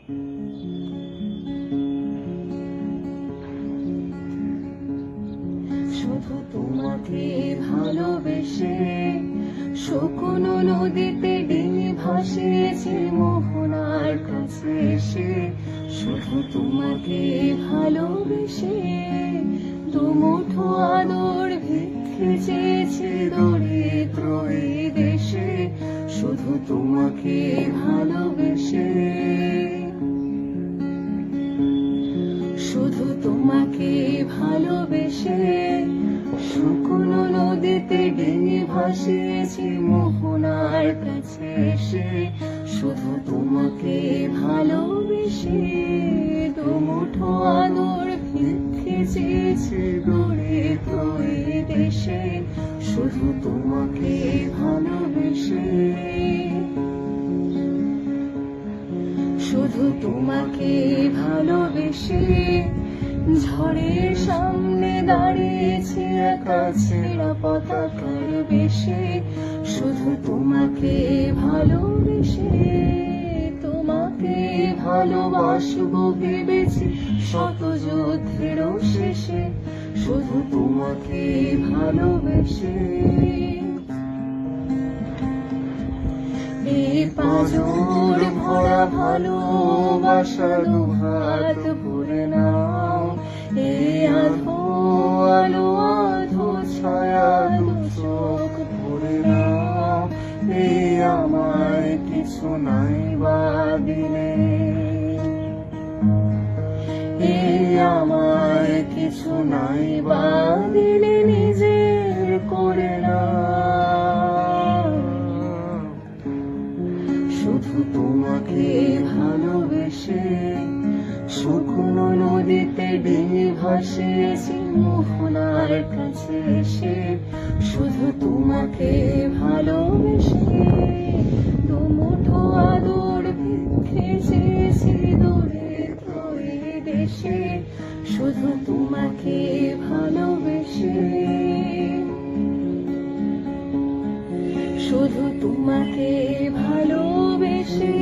শুধু তোমাকে ভালোবেসে শুকনো নদীতে ডিঙি ভাসিয়েছি মোহনার কাছে এসে। শুধু তোমাকে ভালোবেসে দুমুঠো আদর ভিক্ষে চেয়েছি দরিদ্র এই দেশে। শুধু তোমাকে ভালোবেসে, শুধু তোমাকে ভালোবেসে শুকনো নদীতে ডিঙি ভাসিয়েছি মোহনার কাছে এসে। শুধু তোমাকে ভালোবেসে দুমুঠো আদর ভিক্ষে চেয়েছি দরিদ্র এই দেশে। শুধু তোমাকে ভালোবেসে, শুধু তোমাকে ভালোবেসে ঝড়ের সামনে দাঁড়িয়েছি একা ছেঁড়া পতাকার বেশে। শুধু তোমাকে ভালোবেসে তোমাকে ভালোবাসবো ভেবেছি শত যুদ্ধেরও শেষে। শুধু তোমাকে ভালোবেসে এই পাঁজর ভরা ভালোবাসা দুহাত ভরে নাও। এই আধো আলো আধো ছায়া দু চোখ ভরে নাও। এই আমায় কিছু নাই বা দিলে, এই আমায় কিছু নাই বা দিলে নিজের করে নাও। শুধু তোমাকে ভালোবেসে শুকনো নদীতে ডিঙি ভাসিয়েছি মোহনার কাছে এসে। শুধু তোমাকে ভালোবেসে দুমুঠো আদর ভিক্ষে চেয়েছি দরিদ্র এই দেশে। শুধু তোমাকে ভালোবেসে, শুধু তোমাকে ভালোবেসে